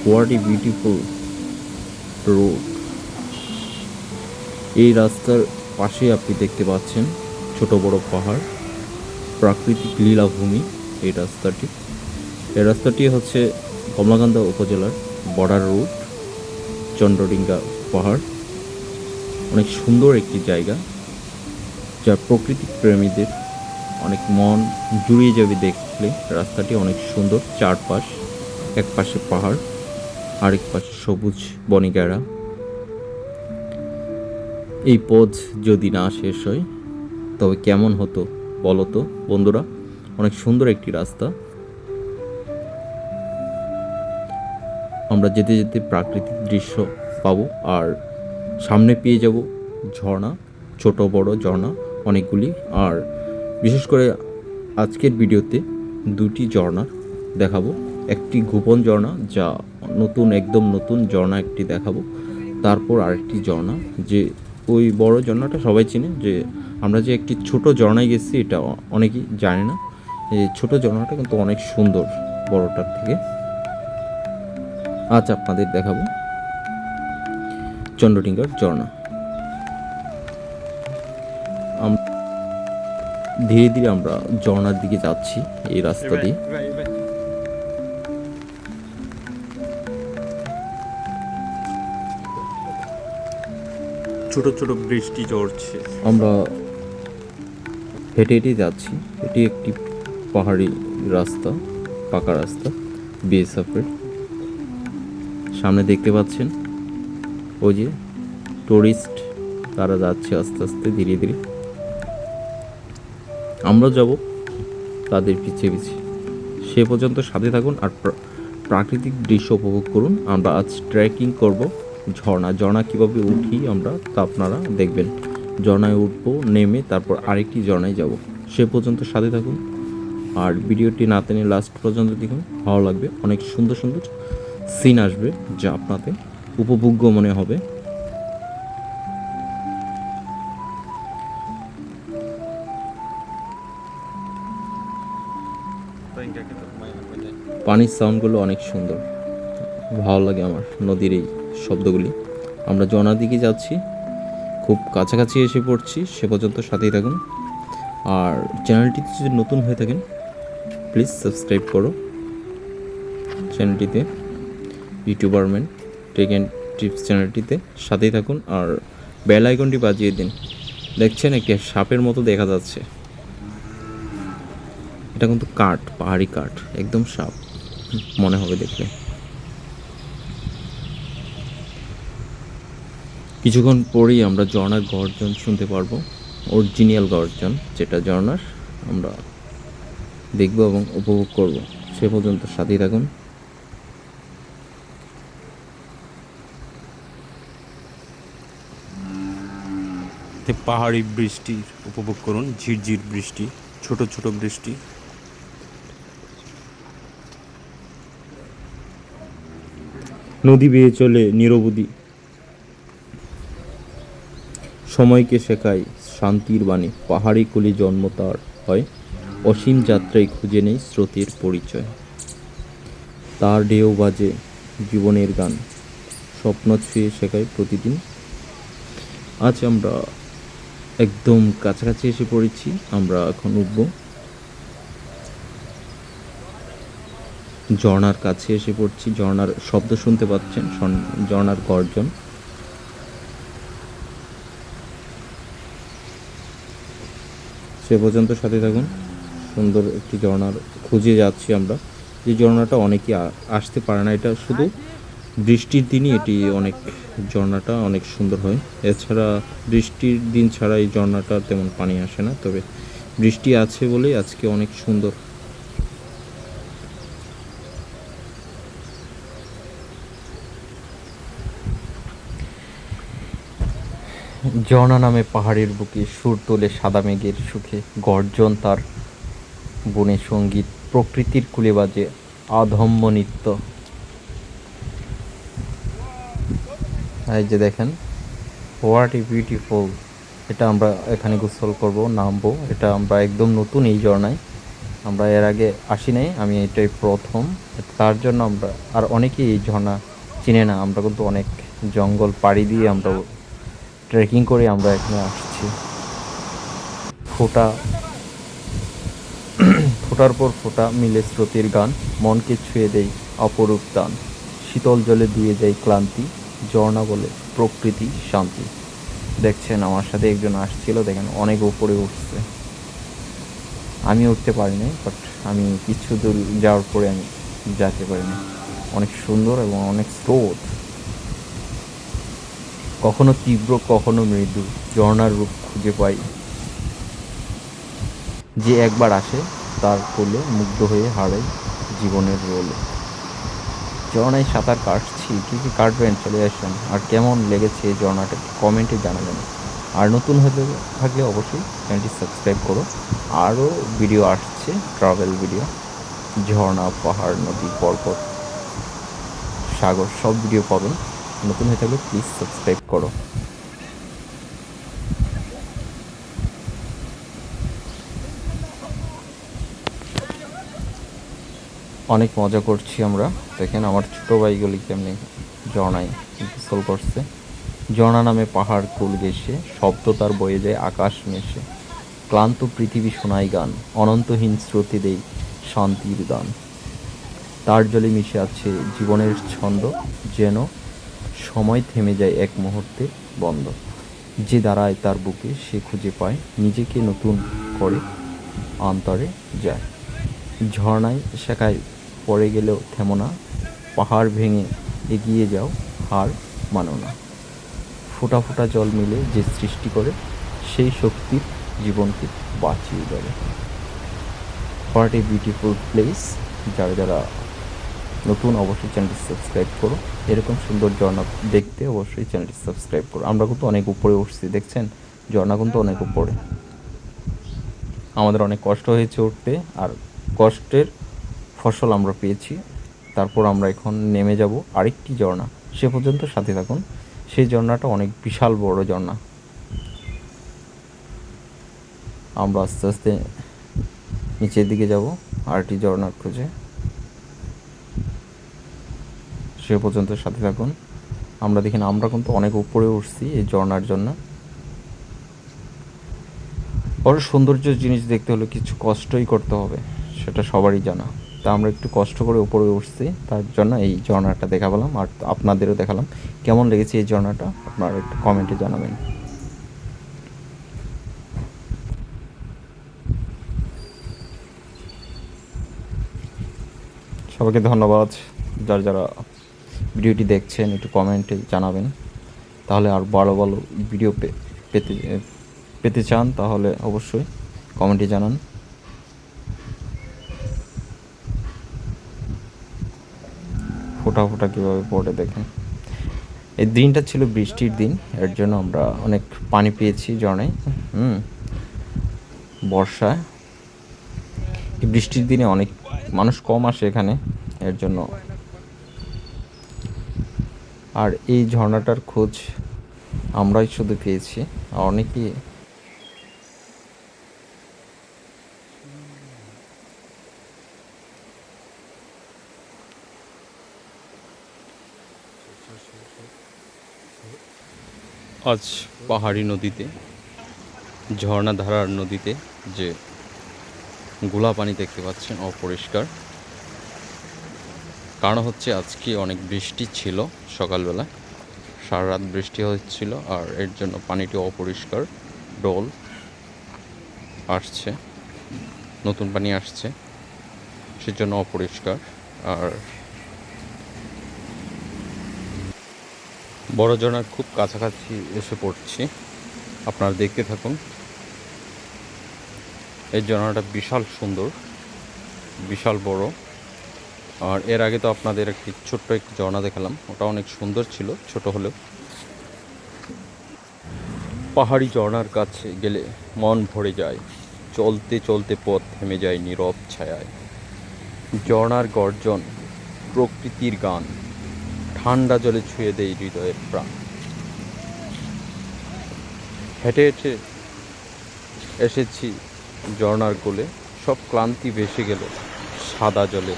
What a beautiful road. এই রাস্তার পাশে আপনি দেখতে পাচ্ছেন ছোট বড় পাহাড়, প্রাকৃতিক লীলাভূমি। এই রাস্তাটি হচ্ছে কমলাকান্দা উপজেলার বর্ডার রুট, চন্দ্রডিঙ্গা পাহাড়। অনেক সুন্দর একটি জায়গা, যা প্রকৃতিক প্রেমীদের অনেক মন জুড়িয়ে যাবে দেখলে। রাস্তাটি অনেক সুন্দর, চারপাশ, এক পাশে পাহাড়, আরেক পাশে সবুজ বনিগাড়া। এই পথ যদি না শেষ হয় তবে কেমন হতো বলো তো বন্ধুরা। অনেক সুন্দর একটি রাস্তা। আমরা যেতে যেতে প্রাকৃতিক দৃশ্য পাবো, আর সামনে পেয়ে যাব ঝর্ণা, ছোট বড় ঝর্ণা অনেকগুলি। আর বিশেষ করে আজকের ভিডিওতে দুটি ঝর্ণা দেখাবো। একটি গোপন ঝর্ণা, যা একদম নতুন ঝর্ণা একটি দেখাবো। তারপর আরেকটি ঝর্ণা, যে ওই বড় ঝর্ণাটা সবাই চিনে, যে আমরা যে একটি ছোট ঝর্ণায় গেছি এটা অনেকেই জানে না। এই ছোট ঝর্ণাটা কিন্তু অনেক সুন্দর বড়টার থেকে। আজ আপনাদের দেখাবো চন্দ্রডিঙ্গার ঝর্ণা। ধীরে ধীরে আমরা ঝর্ণার দিকে যাচ্ছি এই রাস্তা দিয়ে। ছোট ছোট বৃষ্টি ঝরছে। আমরা হেঁটে হেঁটে যাচ্ছি। এটি একটি পাহাড়ি রাস্তা, পাকা রাস্তা, বিএসএফের। সামনে দেখতে পাচ্ছেন ওই যে টুরিস্ট, তারা যাচ্ছে আস্তে আস্তে ধীরে ধীরে। আমরা যাব তাদের পিছিয়ে পিছিয়ে। সে পর্যন্ত সাথে থাকুন আর প্রাকৃতিক দৃশ্য উপভোগ করুন। আমরা আজ ট্রেকিং করব ঝর্ণা কীভাবে উঠি আমরা, তা আপনারা দেখবেন। ঝর্ণায় উঠবো, নেমে তারপর আরেকটি ঝর্ণায় যাব। সে পর্যন্ত সাথে থাকুন আর ভিডিওটি না টেনে লাস্ট পর্যন্ত দেখুন। ভালো লাগবে, অনেক সুন্দর সুন্দর সিন আসবে যা আপনাদের উপভোগ্য মনে হবে। পানির সাউন্ডগুলো অনেক সুন্দর, ভালো লাগে আমার নদীর এই শব্দগুলি। আমরা ঝর্ণার দিকে যাচ্ছি, খুব কাছাকাছি এসে পড়ছি। সে পর্যন্ত সাথেই থাকুন। আর চ্যানেলটিতে যদি নতুন হয়ে থাকেন প্লিজ সাবস্ক্রাইব করো চ্যানেলটিতে, youtuber man tech and tips চ্যানেলটিতে সাথেই থাকুন। আর বেল আইকনটি বাজিয়ে দিন। দেখছেন একটি সাপের মতো দেখা যাচ্ছে, এটা কিন্তু কাঠ, পাহাড়ি কাঠ, একদম সাপ মনে হবে দেখলে। কিছুক্ষণ পরেই আমরা ঝর্ণার গর্জন শুনতে পারবো, অরিজিনাল গর্জন যেটা ঝর্ণার, আমরা দেখব এবং উপভোগ করব। সে পর্যন্ত সাথেই থাকুন। পাহাড়ি বৃষ্টির উপভোগ করুন, ঝিরঝির বৃষ্টি, ছোট ছোট বৃষ্টি। নদী বেয়ে চলে নিরবধি, সময়কে শেখায় শান্তির বাণী। পাহাড়ি কুলি জন্ম তার হয়, অসীম যাত্রায় খুঁজে নেই স্রোতের পরিচয়। তার ঢেউ বাজে জীবনের গান, স্বপ্ন ছুঁয়ে শেখায় প্রতিদিন। আজ আমরা একদম কাছাকাছি এসে পড়েছি। আমরা এখন উঠব, ঝর্ণার কাছে এসে পড়ছি। ঝর্ণার শব্দ শুনতে পাচ্ছেন, ঝর্ণার গর্জন। সে পর্যন্ত সাথে থাকুন। সুন্দর একটি ঝর্ণার খুঁজে যাচ্ছি আমরা, যে ঝর্ণাটা অনেকেই আসতে পারে না। এটা শুধু বৃষ্টির দিনই এটি অনেক, ঝর্ণাটা অনেক সুন্দর হয়। এছাড়া বৃষ্টির দিন ছাড়া এই ঝর্ণাটা তেমন পানি আসে না, তবে বৃষ্টি আছে বলেই আজকে অনেক সুন্দর। ঝর্ণা নামে পাহাড়ের বুকে সুর তোলে সাদা মেঘের সুখে, গর্জন তার বনে সঙ্গীত, প্রকৃতির কুলে বাজে অধম্য নৃত্য। এই যে দেখেন, হোয়াট এ বিউটিফুল। এটা আমরা এখানে গোসল করব, নামবো। এটা আমরা একদম নতুন এই ঝর্ণায়। আমরা এর আগে আসি নাই, আমি এটাই প্রথম। তার জন্য আমরা, আর অনেকেই এই ঝর্ণা চিনে না। আমরা কিন্তু অনেক জঙ্গল পাড়ি দিয়ে আমরা ট্রেকিং করে আমরা এখানে আসছি। ফোঁটা ফোঁটার পর ফোঁটা মিলে স্রোতের গান, মনকে ছুঁয়ে দেয় অপরূপ দান। শীতল জলে ধুয়ে যায় ক্লান্তি, ঝর্ণা বলে প্রকৃতি শান্তি। দেখছেন আমার সাথে একজন আসছিল, দেখেন অনেক উপরে উঠছে। আমি উঠতে পারিনি, বাট আমি কিছু দূর যাওয়ার পরে আমি যেতে পারিনি। অনেক সুন্দর এবং অনেক স্রোত, কখনো তীব্র কখনো মৃদু, ঝর্ণার রূপ খুঁজে পাই। যে একবার আসে তার কোলে মুগ্ধ হয়ে হারাই জীবনের রোলে। ঝর্ণায় সাঁতার কাটছি, কী কী কাটবেন চলে আসেন। আর কেমন লেগেছে এই ঝর্ণাটা কমেন্টে জানাবেন। আর নতুন হতে থাকলে অবশ্যই চ্যানেলটি সাবস্ক্রাইব করো। আরও ভিডিও আসছে, ট্রাভেল ভিডিও, ঝর্ণা, পাহাড়, নদী, পর্বত, সাগর, সব ভিডিও পাবেন। নতুন হয়ে থাকলে প্লিজ সাবস্ক্রাইব করো। অনেক মজা করছি আমরা। দেখেন আমার ছোটো ভাইগুলি কেমনি ঝর্ণায় গোসল করছে। ঝর্ণা নামে পাহাড় কুল ঘেঁষে, শব্দ তার বয়ে যায় আকাশ মেশে। ক্লান্ত পৃথিবী শোনায় গান, অনন্তহীন স্রোতে দেই শান্তির দান। তার জলে মিশে আছে জীবনের ছন্দ, যেন সময় থেমে যায় এক মুহূর্তে বন্ধ। যে দাঁড়ায় তার বুকে সে খুঁজে পায় নিজেকে, নতুন করে অন্তরে যায়। ঝর্ণায় শেখায় পড়ে গেলেও থেমো না, পাহাড় ভেঙে এগিয়ে যাও, হার মানো না। ফোঁটা ফোঁটা জল মিলে যে সৃষ্টি করে, সেই শক্তির জীবনকে বাঁচিয়ে দেবে। What a beautiful place. যারা যারা নতুন অবশ্যই চ্যানেলটি সাবস্ক্রাইব করো। এরকম সুন্দর ঝর্ণা দেখতে অবশ্যই চ্যানেলটি সাবস্ক্রাইব করো। আমরা কিন্তু অনেক উপরে উঠছি, দেখছেন ঝর্ণা কিন্তু অনেক উপরে। আমাদের অনেক কষ্ট হয়েছে উঠতে, আর কষ্টের ফসল আমরা পেয়েছি। তারপর আমরা এখন নেমে যাব আরেকটি ঝর্ণা, সে পর্যন্ত সাথে থাকুন। সেই ঝর্ণাটা অনেক বিশাল বড় ঝর্ণা। আমরা আস্তে আস্তে নিচের দিকে যাব আরেকটি ঝর্ণার খোঁজে, সে পর্যন্ত সাথে থাকুন। আমরা দেখি না, আমরা কিন্তু অনেক উপরে উঠছি এই ঝর্ণার জন্য। বড় সৌন্দর্য জিনিস দেখতে হলে কিছু কষ্টই করতে হবে, সেটা সবারই জানা। তা আমরা একটু কষ্ট করে উপরে উঠছি, তার জন্য এই ঝর্ণাটা দেখালাম আর আপনাদেরও দেখালাম। কেমন লেগেছে এই ঝর্ণাটা আপনারা একটু কমেন্টে জানাবেন। সবাইকে ধন্যবাদ। যারা যারা ভিডিওটি দেখছেন একটু কমেন্টে জানাবেন। তাহলে আর ভালো ভালো ভিডিও পেতে পেতে চান তাহলে অবশ্যই কমেন্টে জানান। ফোঁটা ফোঁটা কীভাবে পড়ে দেখেন। এই দিনটা ছিল বৃষ্টির দিন, এর জন্য আমরা অনেক পানি পেয়েছি ঝর্ণায়। বর্ষায় এই বৃষ্টির দিনে অনেক মানুষ কম আসে এখানে, এর জন্য। আর এই ঝর্ণাটার খোঁজ আমরাই শুধু পেয়েছি, আর অনেকেই আজ পাহাড়ি নদীতে, ঝর্ণাধারার নদীতে যে গোলা পানি দেখতে পাচ্ছেন অপরিষ্কার, কারণ হচ্ছে আজকে অনেক বৃষ্টি ছিল। সকালবেলা সারা রাত বৃষ্টি হচ্ছিল, আর এর জন্য পানিটি অপরিষ্কার। ডোল আসছে, নতুন পানি আসছে, সেজন্য অপরিষ্কার। আর বড় ঝর্ণার খুব কাছাকাছি এসে পড়ছি, আপনারা দেখতে থাকুন। এই ঝর্ণাটা বিশাল সুন্দর, বিশাল বড়। আর এর আগে তো আপনাদের একটি ছোট্ট একটি ঝর্ণা দেখালাম, ওটা অনেক সুন্দর ছিল, ছোট হলেও। পাহাড়ি ঝর্ণার কাছে গেলে মন ভরে যায়, চলতে চলতে পথ থেমে যায় নীরব ছায়ায়। ঝর্ণার গর্জন, প্রকৃতির গান, ঠান্ডা জলে ছুঁয়ে দেয় হৃদয়ের প্রাণ। হেঁটে হেঁটে এসেছি ঝর্ণার কোলে, সব ক্লান্তি ভেসে গেল সাদা জলে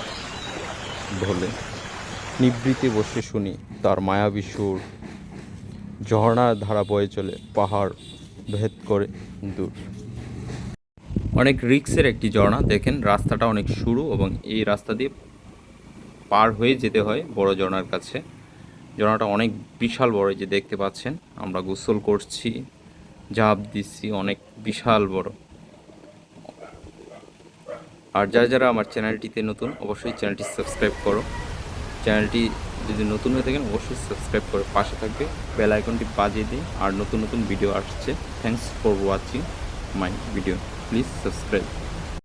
ঢলে। নিভৃতে বসে শুনি তার মায়াবী সুর, ঝর্ণার ধারা বয়ে চলে পাহাড় ভেদ করে দূর। অনেক রিক্সের একটি ঝর্ণা, দেখেন রাস্তাটা অনেক সরু এবং এই রাস্তা দিয়ে পার হয়ে যেতে হয় বড় ঝর্ণার কাছে। ঝর্ণাটা অনেক বিশাল বড়, এই যে দেখতে পাচ্ছেন, আমরা গোসল করছি, ঝাঁপ দিচ্ছি, অনেক বিশাল বড়। আর যারা যারা আমার চ্যানেলটিতে নতুন, অবশ্যই চ্যানেলটি সাবস্ক্রাইব করো। চ্যানেলটি যদি নতুন হয়ে থাকেন অবশ্যই সাবস্ক্রাইব করে পাশে থাকবে, বেল আইকনটি বাজিয়ে দিন। আর নতুন নতুন ভিডিও আসছে। Thanks for watching my video, please subscribe.